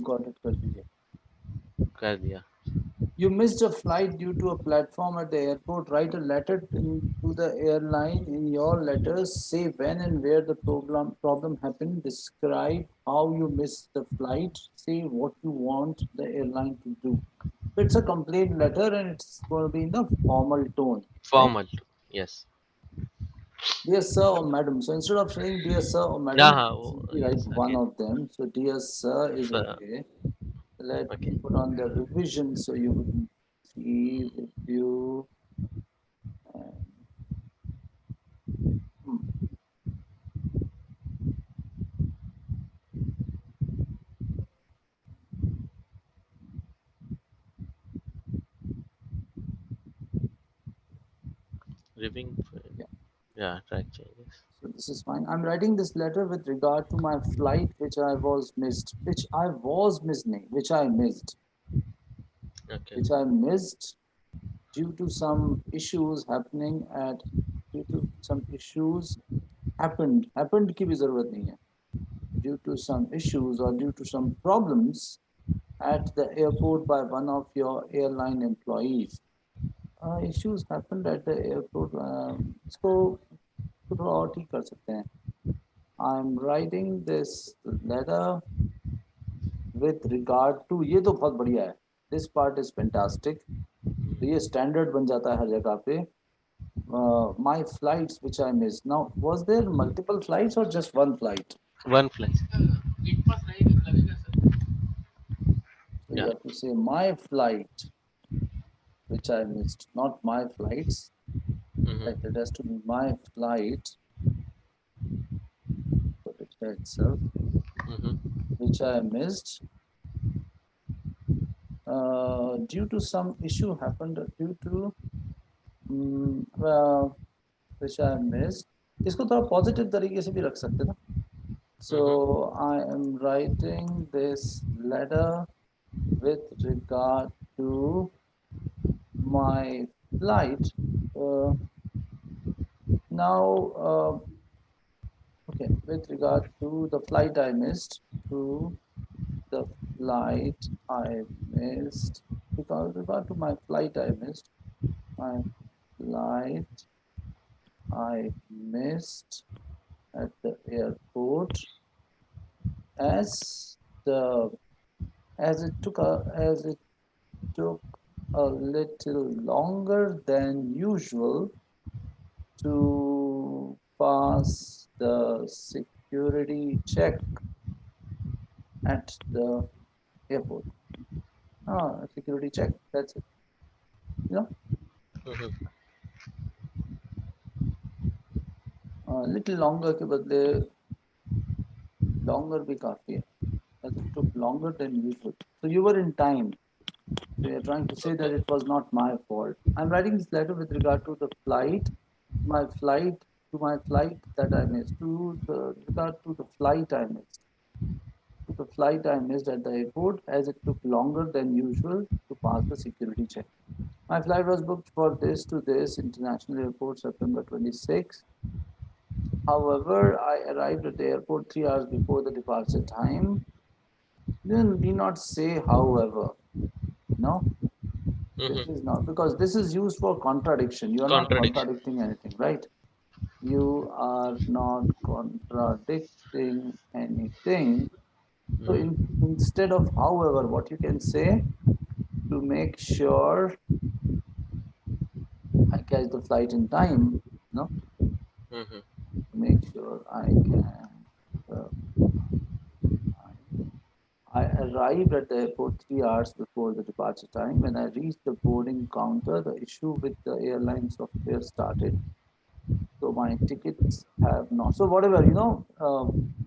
got it, कर दीजिए. कर दिया. You missed a flight due to a platform at the airport. Write a letter to the airline. In your letters, say when and where the problem happened. Describe how you missed the flight. Say what you want the airline to do. So it's a complaint letter and it's going to be in the formal tone, right? Formal. Yes. Dear sir or madam. So instead of saying dear sir or हाँ madam, हाँ simply write yes one again. of them. So dear sir is So, okay. Let me okay. put on the revision so you will see review. And, hmm, Reviewing. yeah, Yeah, track changes. so this is fine. I'm writing this letter with regard to my flight, which I missed, Okay. which I missed due to some issues happening at, due to some issues happened की भी जरूरत नहीं है. Due to some issues or due to some problems at the airport by one of your airline employees. Issues happened at the airport. इसको थोड़ा और ठीक कर सकते हैं. I'm writing this letter with regard to, ये तो बहुत बढ़िया है. This part is fantastic. तो ये standard बन जाता है हर जगह पे. My flights which I missed. Now, was there multiple flights or just one flight? One flight. So you Yeah. have to say my flight which I missed, not my flights. Right, Mm-hmm. it has to be my flight. Put it here itself, Mm-hmm. which I missed due to some issue happened due to well, which I missed. इसको थोड़ा positive तरीके से भी रख सकते ना. So Mm-hmm. I am writing this letter with regard to my flight. Uh, now, okay, with regard to the flight I missed, to the flight I missed, because with regard to my flight I missed, my flight I missed at the airport as the as it took a little longer than usual to pass the security check at the airport. Ah, security check. That's it. You know, Mm-hmm. a little longer के बदले longer भी काफी है. As it took longer than usual. So you were in time. So you're trying to say that Okay. it was not my fault. I'm writing this letter with regard to the flight, my flight, to my flight that I missed, to the regard to the flight I missed, to the flight I missed at the airport as it took longer than usual to pass the security check. My flight was booked for this to this international airport September 26. However, I arrived at the airport 3 hours before the departure time. You need not say however. No, this is Mm-hmm. not, because this is used for contradiction. You are not Contradiction. contradicting anything, right? You are not contradicting anything. So instead of however, what you can say to make sure I catch the flight in time, no, Mm-hmm. to make sure I can. Uh, I arrived at the airport 3 hours before the departure time. When I reached the boarding counter, the issue with the airline software started. So my tickets have not. So whatever,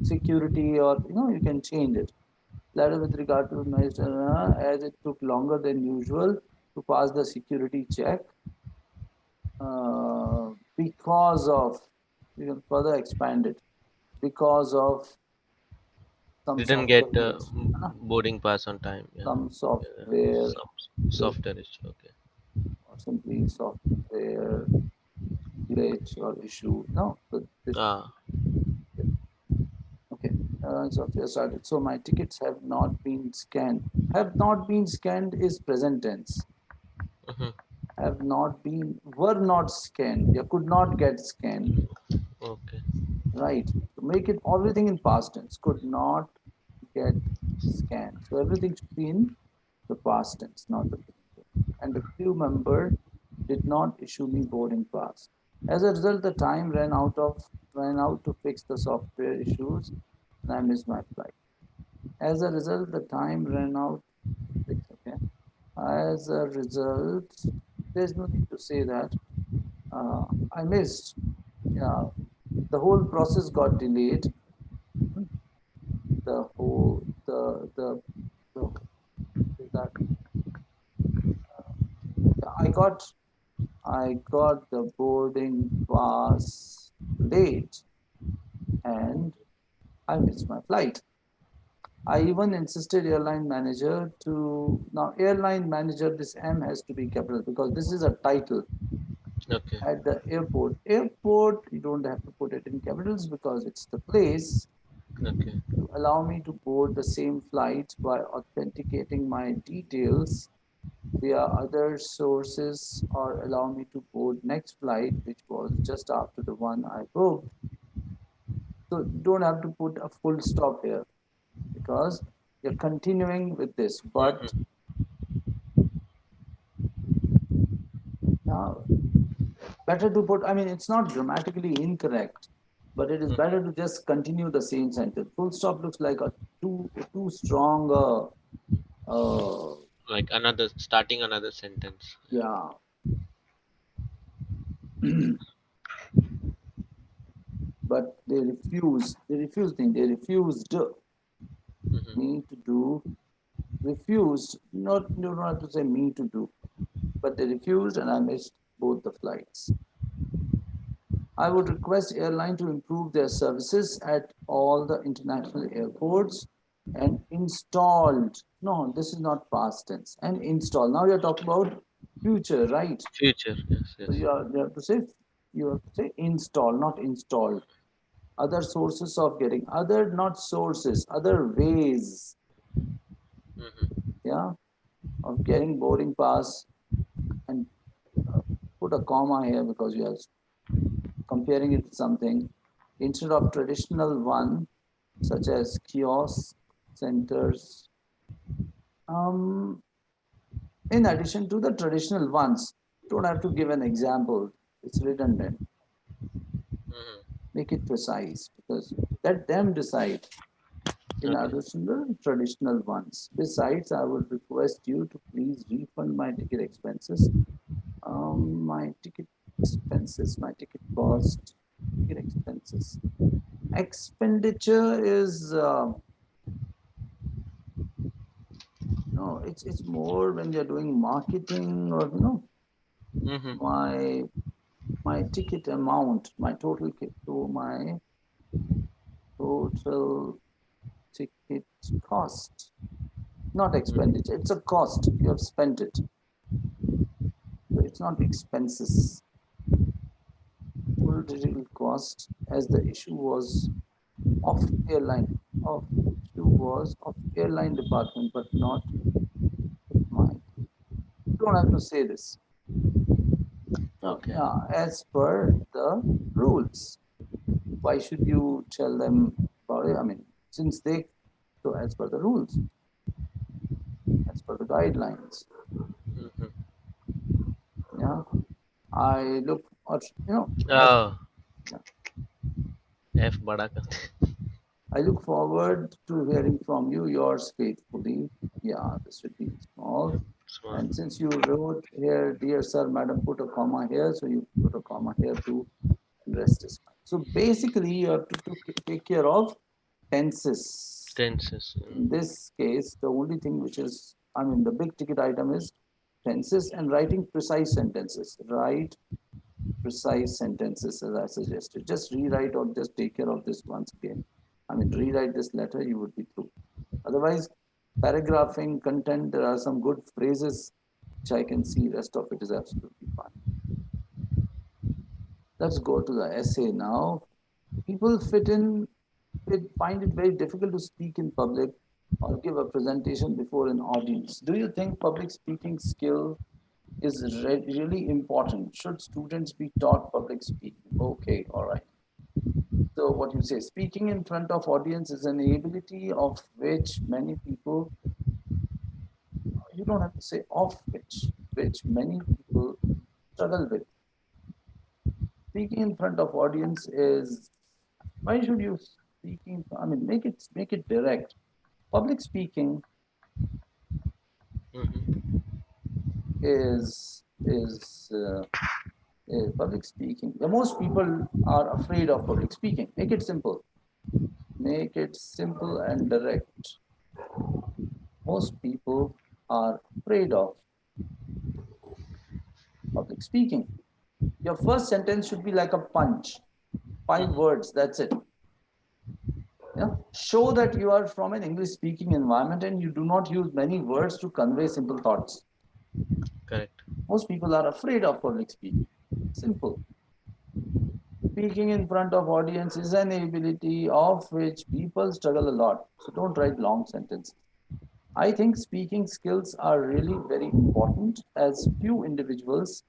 security, or you can change it. Letter with regard to as it took longer than usual to pass the security check because of, you can further expand it, because of some Didn't software get glitch, boarding pass on time. Yeah. some software Some glitch, software issue. Okay. or simply software glitch or issue. No, so this Ah. okay. Airline software started. So my tickets have not been scanned. Have not been scanned is present tense. Mm-hmm. Have not been, were not scanned. You could not get scanned. Okay. Right. To make it everything in past tense. Could not get scanned. So everything should be in the past tense, not the future. And the crew member did not issue me boarding pass. As a result, the time ran out to fix the software issues, and I missed my flight. As a result, the time ran out to fix. Okay. As a result, there's no need to say that. I missed. Yeah, the whole process got delayed. Hmm. The that I got I got the boarding pass late and I missed my flight. I even insisted airline manager to now airline manager this M has to be capital because this is a title Okay. at the airport. Airport you don't have to put it in capitals because it's the place Okay. to allow me to board the same flight by authenticating my details via other sources or allow me to board next flight which was just after the one I booked. So you don't have to put a full stop here because you're continuing with this. But Mm-hmm. now better to put, I mean, it's not grammatically incorrect, but it is better to just continue the same sentence. Full stop looks like a too strong, Like another starting another sentence. yeah. But they refused Mm-hmm. me to do, refused, not, you don't have to say me to do, but they refused and I missed both the flights. I would request airline to improve their services at all the international airports and installed. No, this is not past tense. And install. Now you're talking about future, right? Future. Yes. So Yes. you have to say install, not installed. Other sources of getting other not sources, other ways, Mm-hmm. yeah, of getting boarding pass and uh, put a comma here because you are comparing it to something instead of traditional one such as kiosk centers. Um, in addition to the traditional ones, don't have to give an example. It's redundant. Mm-hmm. Make it precise because let them decide in Okay. addition to the traditional ones. Besides, I would request you to please refund my ticket expenses. My ticket my ticket cost, ticket expenses. Expenditure is no, it's more when you're doing marketing or Mm-hmm. my my ticket amount, my total to my total ticket cost, not Mm-hmm. expenditure. It's a cost. You have spent it, so it's not expenses. Total digital cost, as the issue was of airline, of issue was of airline department, but not with mine. You don't have to say this. No, Okay. yeah, as per the rules. Why should you tell them about it? I mean, since they, so as per the rules, as per the guidelines, Mm-hmm. yeah, I look, or, as Oh, yeah, F बड़ा करते I look forward to hearing from you, yours faithfully. Yeah, this should be small. small. And since you wrote here, dear sir, madam, put a comma here, so you put a comma here too, and rest is fine. So basically, you have to take care of tenses. Tenses. In this case, the only thing which is, I mean, the big ticket item is tenses and writing precise sentences. Write precise sentences as I suggested. Just rewrite or just take care of this once again. I mean, rewrite this letter, you would be through. Otherwise, paragraphing content, there are some good phrases which I can see. Rest of it is absolutely fine. Let's go to the essay now. People fit in. they find it very difficult to speak in public or give a presentation before an audience. Do you think public speaking skill is really important? Should students be taught public speaking? Okay, all right. So what you say, speaking in front of audience is an ability of which many people, you don't have to say of which many people struggle with. Speaking in front of audience is, why should you speaking, I mean, make it direct. Public speaking Mm-hmm. is public speaking. The most people are afraid of public speaking. Make it simple. Make it simple and direct. Most people are afraid of public speaking. Your first sentence should be like a punch. 5 words, that's it. Yeah? Show that you are from an English speaking environment and you do not use many words to convey simple thoughts. Correct. Most people are afraid of public speaking. Simple. Speaking in front of audience is an ability of which people struggle a lot. So don't write long sentences. I think speaking skills are really very important as few individuals,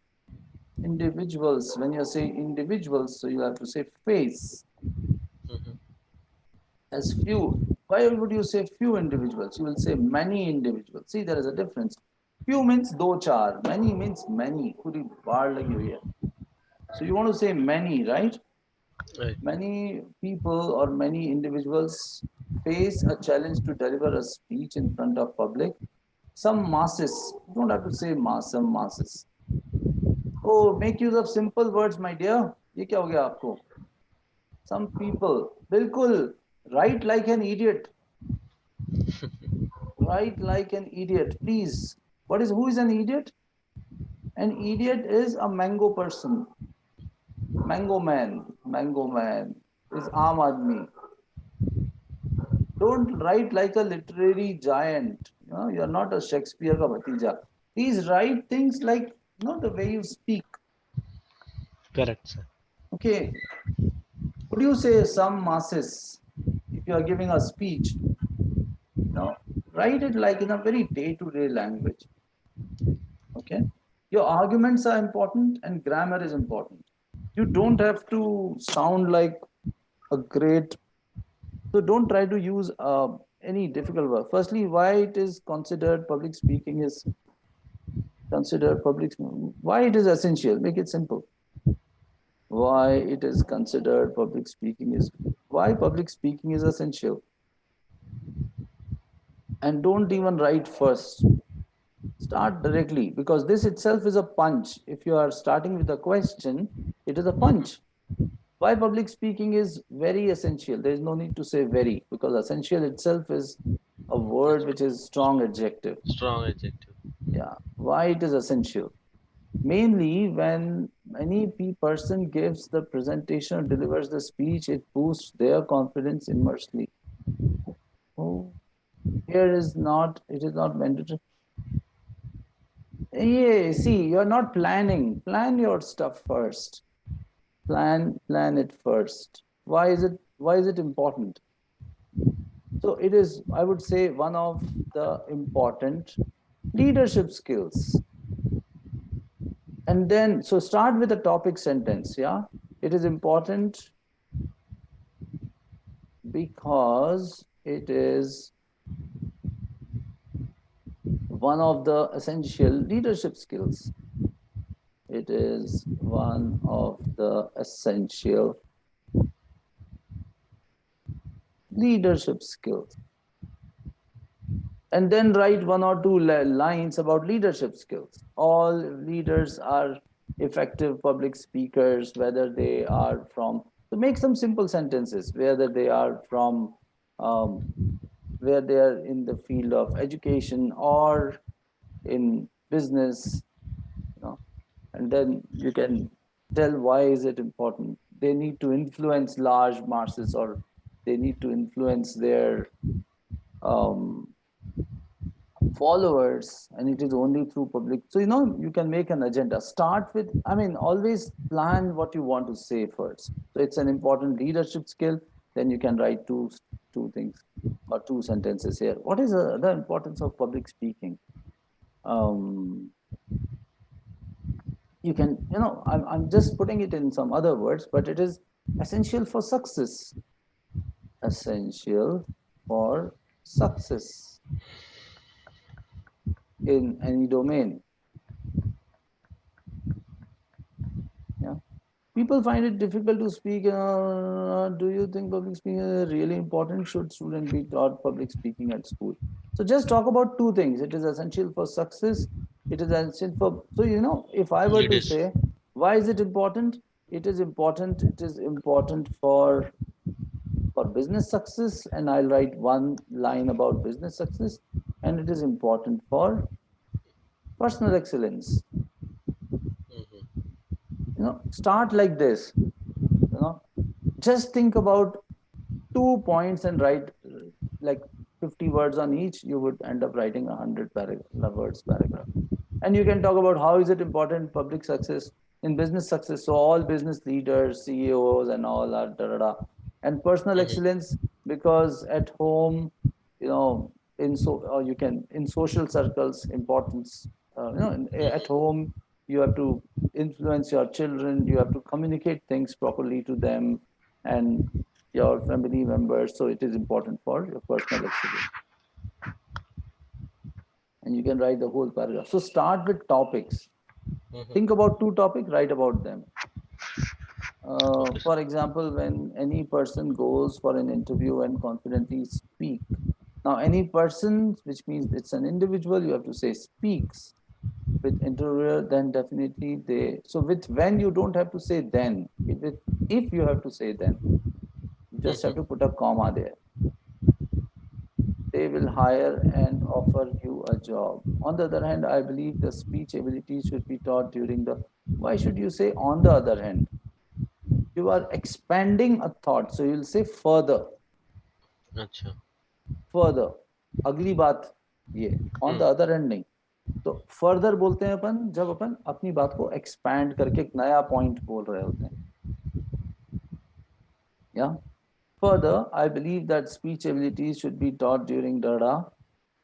when you say individuals, so you have to say face, Mm-hmm. as few. Why would you say few individuals? You will say many individuals. See, there is a difference. Few means do char, many means many. Puri baar lagi hui hai. So you want to say many, right? Right. Many people or many individuals face a challenge to deliver a speech in front of public. Some masses, you don't have to say mass, some masses. Oh, make use of simple words, my dear. ये क्या हो गया आपको? Some people, बिल्कुल, write like an idiot. Write like an idiot, please. Who is an idiot? An idiot is a mango person. Mango man is Aam Aadmi. Don't write like a literary giant. You're not a Shakespeare ka bhatija. Please write things like the way you speak. Correct, sir. Okay. Would you say some masses, if you are giving a speech, write it like in a very day-to-day language. Okay. Your arguments are important and grammar is important. You don't have to sound like a great. So don't try to use any difficult word. Firstly, why it is considered public speaking is considered public. Why it is essential? Make it simple. Why it is considered public speaking is why public speaking is essential. And don't even write first. Start directly because this itself is a punch. If you are starting with a question, it is a punch. Why public speaking is very essential. There is no need to say very because essential itself is a word which is strong adjective. Strong adjective. Yeah. Why it is essential? Mainly when any person gives the presentation or delivers the speech, it boosts their confidence immensely. Oh, here is not, it is not mandatory. Yeah, see, you're not planning. Plan your stuff first. Plan it first. Why is it important? So it is, I would say, one of the important leadership skills. And then, so start with a topic sentence. Yeah, it is important because it is one of the essential leadership skills. It is one of the essential leadership skills. And then write 1 or 2 lines about leadership skills. All leaders are effective public speakers, whether they are from, so make some simple sentences, whether they are from, where they are in the field of education or in business, and then you can tell why is it important. They need to influence large masses or they need to influence their um, followers, and it is only through public. So you can make an agenda. Start with, I mean, always plan what you want to say first. So it's an important leadership skill. then you can write two things or two sentences here. What is the importance of public speaking? Um, you can, I'm just putting it in some other words, but it is essential for success. Essential for success in any domain. Yeah. People find it difficult to speak. Do you think public speaking is really important? Should students be taught public speaking at school? So just talk about two things. It is essential for success. It is essential for, so if I were It to is. say, why is it important? It is important. It is important for business success, and I'll write one line about business success, and it is important for personal excellence. Mm-hmm. Start like this. You know, just think about 2 points and write like 50 words on each. You would end up writing 100 words paragraph. And you can talk about how is it important public success in business success. So all business leaders, CEOs, and all are da da da. And personal Mm-hmm. excellence, because at home, or you can in social circles, importance. At Mm-hmm. home, you have to influence your children. You have to communicate things properly to them and your family members. So it is important for your personal excellence. And you can write the whole paragraph. So start with topics. Think Mm-hmm. about two topics, write about them. Okay, sir. For example, when any person goes for an interview and confidently speak. Now, any person, which means it's an individual, you have to say speaks. With interviewer, then definitely they. So with when, you don't have to say then. If you have to say then, you just have to Mm-hmm. put a comma there. They will hire and offer you a job. On the other hand, I believe the speech ability should be taught during the. Why should you say on the other hand? You are expanding a thought, so you'll say further. अच्छा. Further, अगली बात ये, on the Hmm. other hand नहीं. तो further बोलते हैं अपन जब अपन अपनी बात को एक्सपैंड करके एक नया पॉइंट बोल रहे होते हैं. या further, I believe that speech abilities should be taught during dada.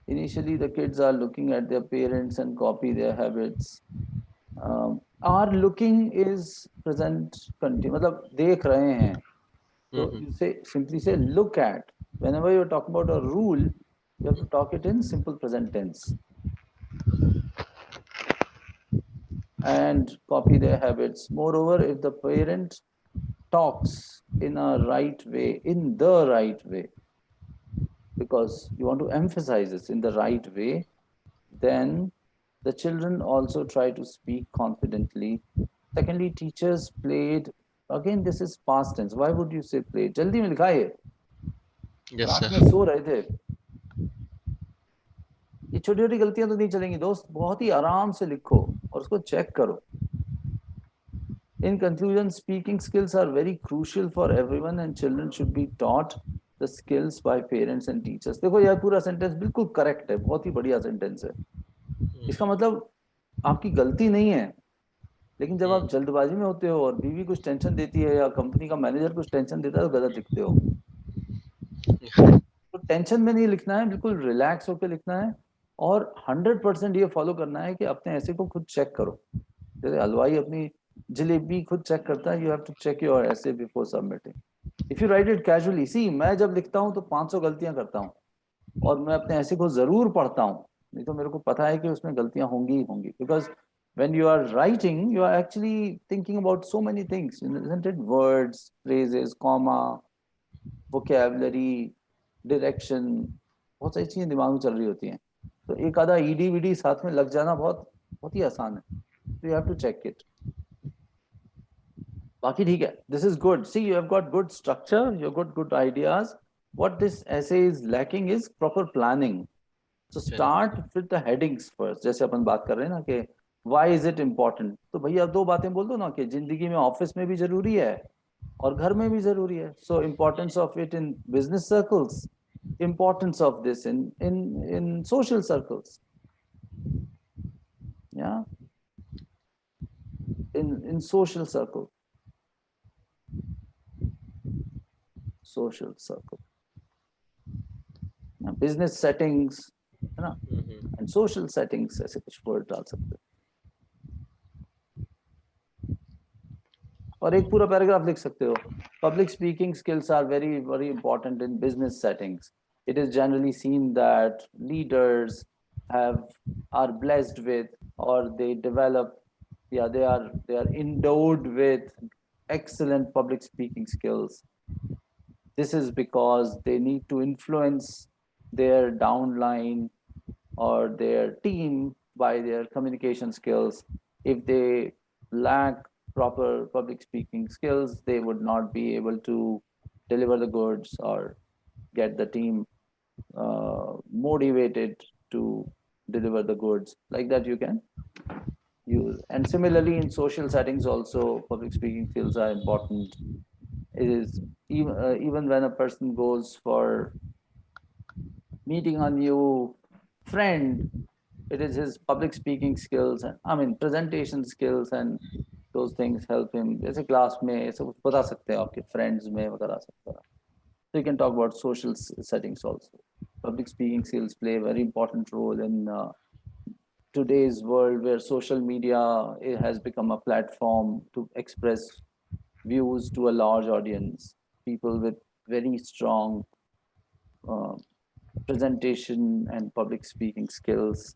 Initially, the kids are looking at their parents and copy their habits. Are looking is present continue, मतलब देख रहे हैं. So Mm-hmm. you simply say look at. Whenever you're talking about a rule, you have to talk it in simple present tense and copy their habits. Moreover, if the parent talks in a right way, in the right way, because you want to emphasize this in the right way, then the children also try to speak confidently. Secondly, teachers played. Again, this is past tense. Why would you say played? जल्दी में लिखा है, Yes, रात sir. में सो रहे थे. ये छोटी छोटी गलतियां तो नहीं चलेंगी दोस्त, बहुत ही आराम से लिखो और उसको चेक करो. In conclusion, speaking skills are very crucial for everyone and children should be taught the skills by parents and teachers. देखो यह पूरा सेंटेंस बिल्कुल करेक्ट है, बहुत ही बढ़िया सेंटेंस है. इसका मतलब आपकी गलती नहीं है, लेकिन जब आप Mm-hmm. जल्दबाजी में होते हो और बीवी कुछ टेंशन देती है या कंपनी का मैनेजर कुछ टेंशन देता है तो गलत लिखते हो. तो टेंशन में नहीं लिखना है, बिल्कुल रिलैक्स होकर लिखना है और 100% ये फॉलो करना है कि अपने ऐसे को खुद चेक करो. जैसे हलवाई अपनी जलेबी खुद चेक करता है, you have to check your essays before submitting. If you write it casually, see मैं जब लिखता हूँ तो 500 गलतियां करता हूँ और मैं अपने ऐसे को जरूर पढ़ता हूँ, नहीं तो मेरे को पता है कि उसमें गलतियां होंगी ही होंगी. Because when you are writing, you are actually thinking about so many things, isn't it? Words, phrases, comma, vocabulary, direction, बहुत सारी चीजें दिमाग में चल रही होती हैं. तो एक आधा ईडी वीडी साथ में लग जाना बहुत बहुत ही आसान है. तो you have to check it. बाकी ठीक है, this is good. See you have got good structure, you got good ideas. what this essay is lacking is proper planning. So Correct. start with the headings first. जैसे अपन बात कर रहे हैं ना कि why is it important, तो भैया दो बातें बोल दो ना कि जिंदगी में ऑफिस में भी जरूरी है और घर में भी जरूरी है. So importance of it in business circles, importance of this in social circles. Yeah, in social circle. social circle. Now, business settings, है ना, and social settings ऐसे कुछ word डाल सकते हो और एक पूरा पैराग्राफ लिख सकते हो. Public speaking skills are very, very important in business settings. It is generally seen that leaders are blessed with, or they develop, they are endowed with excellent public speaking skills. This is because they need to influence their downline or their team by their communication skills. If they lack proper public speaking skills, they would not be able to deliver the goods or get the team motivated to deliver the goods. Like that, you can use. And similarly, in social settings, also public speaking skills are important. It is even when a person goes for meeting a new friend, it is his public speaking skills and presentation skills, and those things help him. जैसे class में ऐसे कुछ बता सकते हो आपके friends में वगैरह सब. So you can talk about social settings also. Public speaking skills play a very important role in today's world, where social media has become a platform to express views to a large audience. People with very strong presentation and public speaking skills.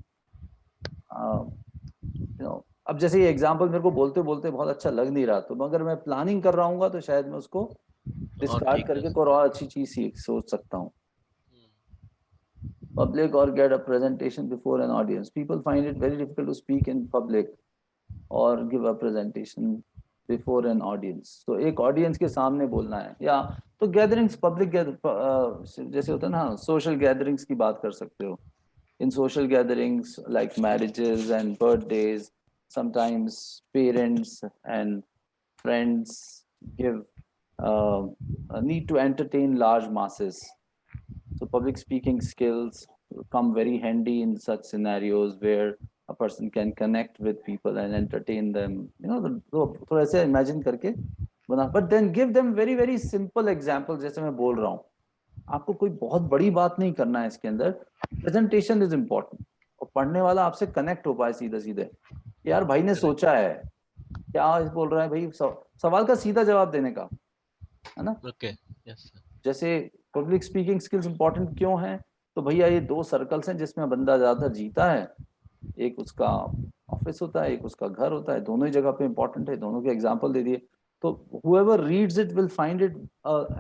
अब जैसे ये example मेरे को बोलते बोलते बहुत अच्छा लग नहीं रहा, तो अगर मैं प्लानिंग कर रहा हूँ तो शायद मैं उसको डिस्कार्ड करके कोई और अच्छी चीज सोच सकता हूँ. Public or get a presentation before an audience. People find it very difficult to speak in public or give a presentation before an audience. So एक audience के सामने बोलना है, या तो gatherings, public जैसे होता है ना, social gatherings की बात कर सकते हो. In social gatherings like marriages and birthdays, sometimes parents and friends give a need to entertain large masses. So public speaking skills come very handy in such scenarios where a person can connect with people and entertain them. तो ऐसे imagine करके बना. But then give them very, very simple examples. जैसे मैं बोल रहा हूँ, आपको कोई बहुत बड़ी बात नहीं करना है इसके अंदर. प्रेजेंटेशन इज इम्पोर्टेंट, और पढ़ने वाला आपसे कनेक्ट हो पाए सीधे सीधे. यार भाई ने सोचा है, क्या बोल रहा है भाई, सवाल का सीधा जवाब देने का, है ना. जैसे पब्लिक स्पीकिंग स्किल्स इंपॉर्टेंट क्यों है, तो भैया ये दो सर्कल्स हैं जिसमें बंदा ज्यादा जीता है. एक उसका ऑफिस होता है, एक उसका घर होता है. दोनों ही जगह पे इंपॉर्टेंट है. दोनों के एग्जांपल दे दिए. So whoever reads it will find it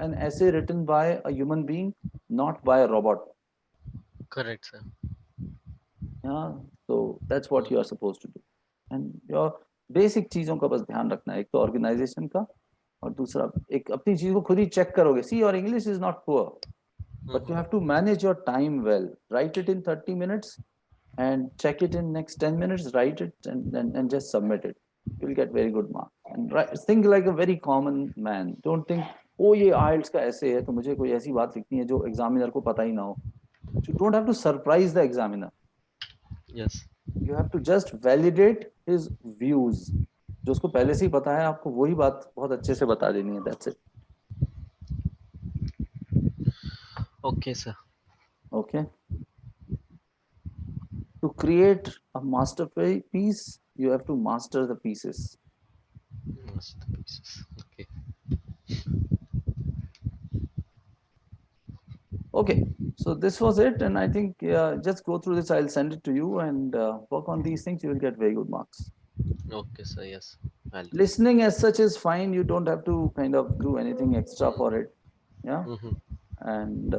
an essay written by a human being, not by a robot. Correct, sir. Yeah, so that's what you are supposed to do. And your basic चीजों का बस ध्यान रखना है. एक तो organization का, और दूसरा एक अपनी चीज को खुद ही चेक करोगे. See, your English is not poor, but you have to manage your time well. Write it in 30 minutes and check it in next 10 minutes. Write it and just submit it. You'll get very good marks. And think like a very common man. Don't think, oh ये IELTS का ऐसे है तो मुझे कोई ऐसी बात लिखनी है जो एग्जामिनर को पता ही ना हो. You don't have to surprise the examiner. Yes. You have to just validate his views. जो उसको पहले से ही पता है, आपको वही बात बहुत अच्छे से बता देनी है. That's it. Okay, sir. Okay. To create a masterpiece, you have to master the pieces. Masterpieces. Okay. Okay, so this was it, and I think just go through this. I'll send it to you and work on these things. You will get very good marks. Okay, sir. Yes. Listening as such is fine. You don't have to kind of do anything extra for it. Yeah. Mm-hmm. And